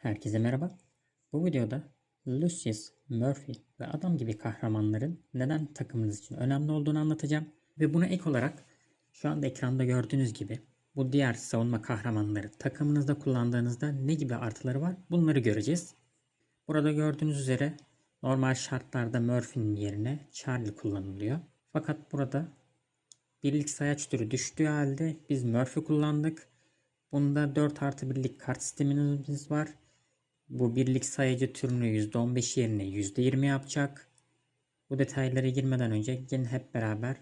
Herkese merhaba. Bu videoda Lucius, Murphy ve adam gibi kahramanların neden takımınız için önemli olduğunu anlatacağım. Ve buna ek olarak şu anda ekranda gördüğünüz gibi bu diğer savunma kahramanları takımınızda kullandığınızda ne gibi artıları var bunları göreceğiz. Burada gördüğünüz üzere normal şartlarda Murphy'nin yerine Charlie kullanılıyor. Fakat burada birlik sayaç türü düştüğü halde biz Murphy kullandık. Bunda 4+1'lik kart sistemimiz var. Bu birlik sayıcı türünü %15 yerine %20 yapacak. Bu detaylara girmeden önce gelin hep beraber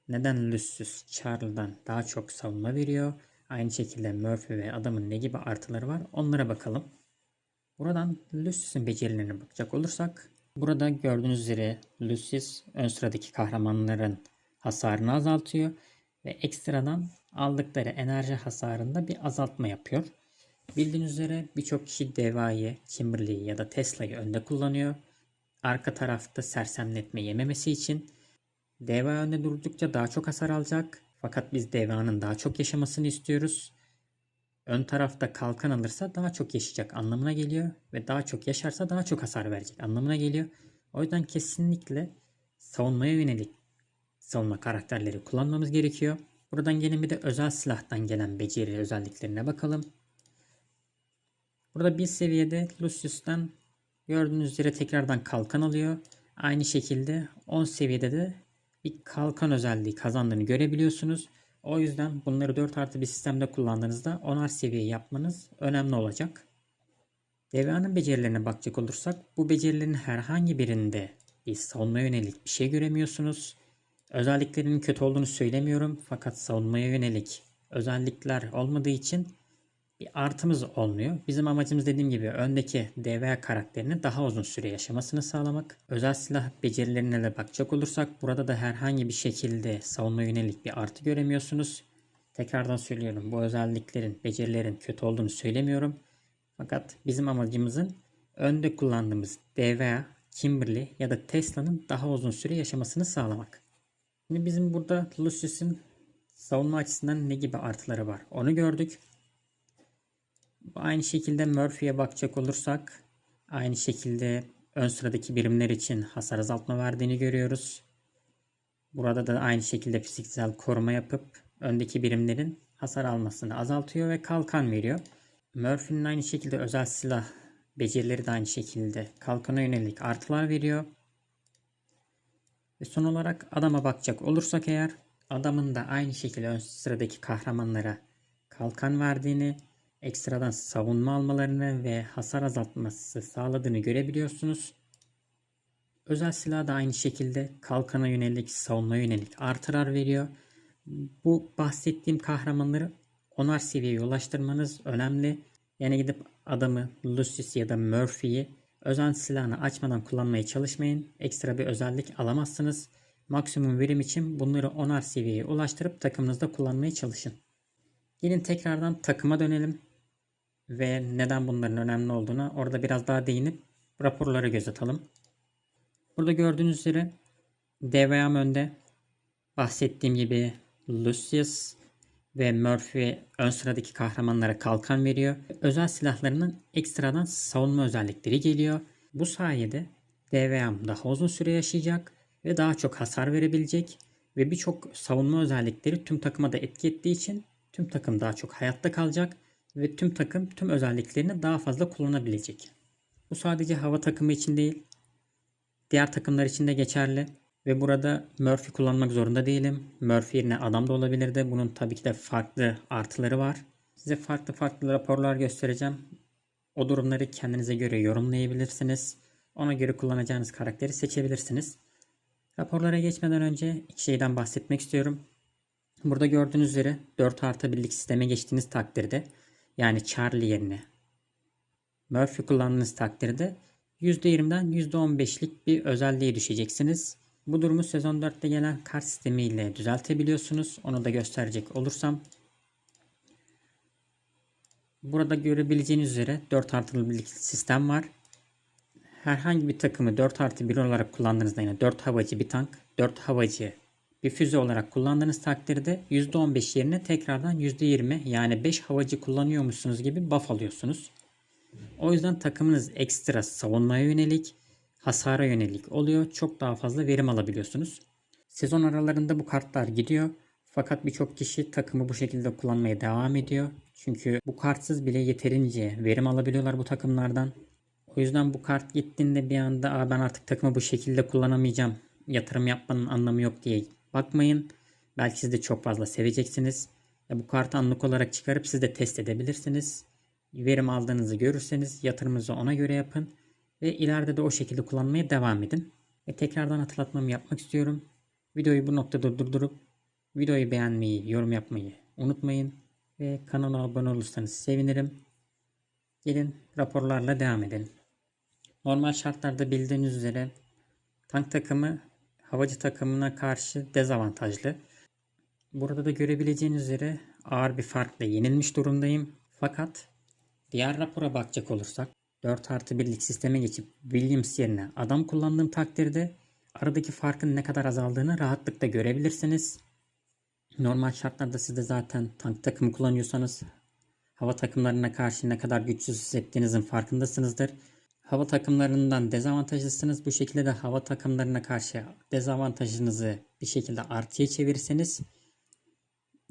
neden Lucius Charles'dan daha çok savunma veriyor? Aynı şekilde Murphy ve adamın ne gibi artıları var onlara bakalım. Buradan Lucius'un becerilerine bakacak olursak burada gördüğünüz üzere Lucius ön sıradaki kahramanların hasarını azaltıyor ve ekstradan aldıkları enerji hasarında bir azaltma yapıyor. Bildiğiniz üzere birçok kişi Deva'yı, Kimberly'yi ya da Tesla'yı önde kullanıyor. Arka tarafta sersemletme yememesi için Deva önde durdukça daha çok hasar alacak. Fakat biz Deva'nın daha çok yaşamasını istiyoruz. Ön tarafta kalkan alırsa daha çok yaşayacak anlamına geliyor. Ve daha çok yaşarsa daha çok hasar verecek anlamına geliyor. O yüzden kesinlikle savunmaya yönelik savunma karakterleri kullanmamız gerekiyor. Buradan gelin bir de özel silahtan gelen beceri özelliklerine bakalım. Burada bir seviyede Lucius'tan gördüğünüz üzere tekrardan kalkan alıyor. Aynı şekilde 10 seviyede de bir kalkan özelliği kazandığını görebiliyorsunuz. O yüzden bunları 4+1 sistemde kullandığınızda 10'ar seviye yapmanız önemli olacak. DVA'nın becerilerine bakacak olursak bu becerilerin herhangi birinde bir savunmaya yönelik bir şey göremiyorsunuz. Özelliklerinin kötü olduğunu söylemiyorum fakat savunmaya yönelik özellikler olmadığı için bir artımız olmuyor. Bizim amacımız dediğim gibi öndeki DV karakterinin daha uzun süre yaşamasını sağlamak. Özel silah becerilerine de bakacak olursak burada da herhangi bir şekilde savunma yönelik bir artı göremiyorsunuz. Tekrardan söylüyorum, bu özelliklerin, becerilerin kötü olduğunu söylemiyorum. Fakat bizim amacımızın önde kullandığımız DV, Kimberly ya da Tesla'nın daha uzun süre yaşamasını sağlamak. Şimdi bizim burada Lucius'un savunma açısından ne gibi artıları var onu gördük. Aynı şekilde Murphy'ye bakacak olursak aynı şekilde ön sıradaki birimler için hasar azaltma verdiğini görüyoruz. Burada da aynı şekilde fiziksel koruma yapıp öndeki birimlerin hasar almasını azaltıyor ve kalkan veriyor. Murphy'nin aynı şekilde özel silah becerileri de aynı şekilde kalkana yönelik artılar veriyor. Ve son olarak adama bakacak olursak eğer adamın da aynı şekilde ön sıradaki kahramanlara kalkan verdiğini, ekstradan savunma almalarını ve hasar azaltması sağladığını görebiliyorsunuz. Özel silah da aynı şekilde kalkana yönelik, savunma yönelik artılar veriyor. Bu bahsettiğim kahramanları 10'ar seviyeye ulaştırmanız önemli. Yani gidip adamı Lucius ya da Murphy'yi özel silahını açmadan kullanmaya çalışmayın. Ekstra bir özellik alamazsınız. Maksimum verim için bunları 10'ar seviyeye ulaştırıp takımınızda kullanmaya çalışın. Gelin tekrardan takıma dönelim ve neden bunların önemli olduğuna orada biraz daha değinip raporlara göz atalım. Burada gördüğünüz üzere DVM önde. Bahsettiğim gibi Lucius ve Murphy ön sıradaki kahramanlara kalkan veriyor. Özel silahlarının ekstradan savunma özellikleri geliyor. Bu sayede DVM daha uzun süre yaşayacak ve daha çok hasar verebilecek ve birçok savunma özellikleri tüm takıma da etki ettiği için tüm takım daha çok hayatta kalacak ve tüm takım tüm özelliklerini daha fazla kullanabilecek. Bu sadece hava takımı için değil, diğer takımlar için de geçerli. Ve burada Murphy kullanmak zorunda değilim. Murphy yerine adam da olabilirdi. Bunun tabii ki de farklı artıları var. Size farklı raporlar göstereceğim. O durumları kendinize göre yorumlayabilirsiniz. Ona göre kullanacağınız karakteri seçebilirsiniz. Raporlara geçmeden önce iki şeyden bahsetmek istiyorum. Burada gördüğünüz üzere 4+1'lik sisteme geçtiğiniz takdirde, yani Charlie yerine Murphy kullandığınız takdirde %20'den %15'lik bir özelliğe düşeceksiniz. Bu durumu sezon 4'te gelen kart sistemi ile düzeltebiliyorsunuz. Onu da gösterecek olursam. Burada görebileceğiniz üzere 4+1'lik sistem var. Herhangi bir takımı 4+1 olarak kullandığınızda, yine 4 havacı bir tank, 4 havacı bir füze olarak kullandığınız takdirde %15 yerine tekrardan %20, yani 5 havacı kullanıyormuşsunuz gibi buff alıyorsunuz. O yüzden takımınız ekstra savunmaya yönelik, hasara yönelik oluyor. Çok daha fazla verim alabiliyorsunuz. Sezon aralarında bu kartlar gidiyor. Fakat birçok kişi takımı bu şekilde kullanmaya devam ediyor. Çünkü bu kartsız bile yeterince verim alabiliyorlar bu takımlardan. O yüzden bu kart gittiğinde bir anda ben artık takımı bu şekilde kullanamayacağım, yatırım yapmanın anlamı yok diye bakmayın. Belki siz de çok fazla seveceksiniz. Bu kartı anlık olarak çıkarıp siz de test edebilirsiniz. Verim aldığınızı görürseniz yatırımınızı ona göre yapın. Ve ileride de o şekilde kullanmaya devam edin. Tekrardan hatırlatmamı yapmak istiyorum. Videoyu bu noktada durdurup videoyu beğenmeyi, yorum yapmayı unutmayın. Ve kanala abone olursanız sevinirim. Gelin raporlarla devam edelim. Normal şartlarda bildiğiniz üzere tank takımı havacı takımına karşı dezavantajlı. Burada da görebileceğiniz üzere ağır bir farkla yenilmiş durumdayım. Fakat diğer rapora bakacak olursak 4+1'lik sisteme geçip Williams yerine adam kullandığım takdirde aradaki farkın ne kadar azaldığını rahatlıkla görebilirsiniz. Normal şartlarda siz de zaten tank takımı kullanıyorsanız hava takımlarına karşı ne kadar güçsüz hissettiğinizin farkındasınızdır. Hava takımlarından dezavantajlısınız. Bu şekilde de hava takımlarına karşı dezavantajınızı bir şekilde artıya çevirirseniz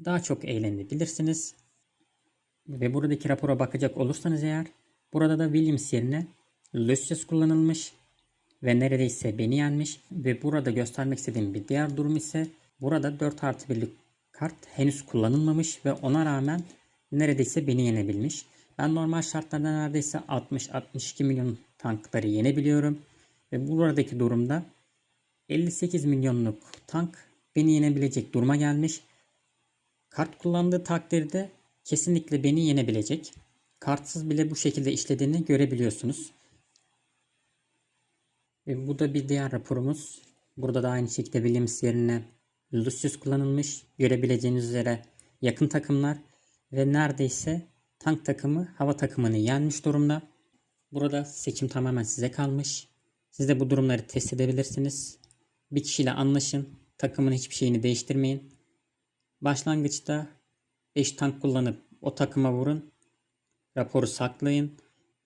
daha çok eğlenebilirsiniz. Ve buradaki rapora bakacak olursanız eğer burada da Williams yerine Lucius kullanılmış ve neredeyse beni yenmiş. Ve burada göstermek istediğim bir diğer durum ise burada 4+1'lik kart henüz kullanılmamış ve ona rağmen neredeyse beni yenebilmiş. Ben normal şartlarda neredeyse 60-62 milyon tankları yenebiliyorum. Ve buradaki durumda 58 milyonluk tank beni yenebilecek duruma gelmiş. Kart kullandığı takdirde kesinlikle beni yenebilecek. Kartsız bile bu şekilde işlediğini görebiliyorsunuz. Ve bu da bir diğer raporumuz. Burada da aynı şekilde Williams yerine Lucius kullanılmış. Görebileceğiniz üzere yakın takımlar ve neredeyse tank takımı hava takımını yenmiş durumda. Burada seçim tamamen size kalmış. Siz de bu durumları test edebilirsiniz. Bir kişiyle anlaşın. Takımın hiçbir şeyini değiştirmeyin. Başlangıçta 5 tank kullanıp o takıma vurun. Raporu saklayın.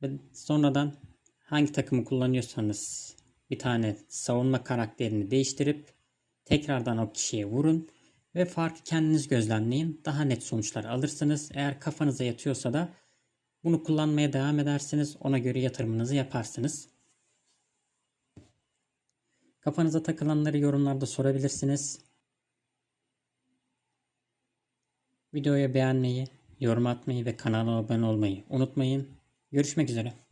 Ve sonradan hangi takımı kullanıyorsanız bir tane savunma karakterini değiştirip tekrardan o kişiye vurun. Ve farkı kendiniz gözlemleyin. Daha net sonuçlar alırsınız. Eğer kafanıza yatıyorsa da bunu kullanmaya devam edersiniz. Ona göre yatırımınızı yaparsınız. Kafanıza takılanları yorumlarda sorabilirsiniz. Videoyu beğenmeyi, yorum atmayı ve kanala abone olmayı unutmayın. Görüşmek üzere.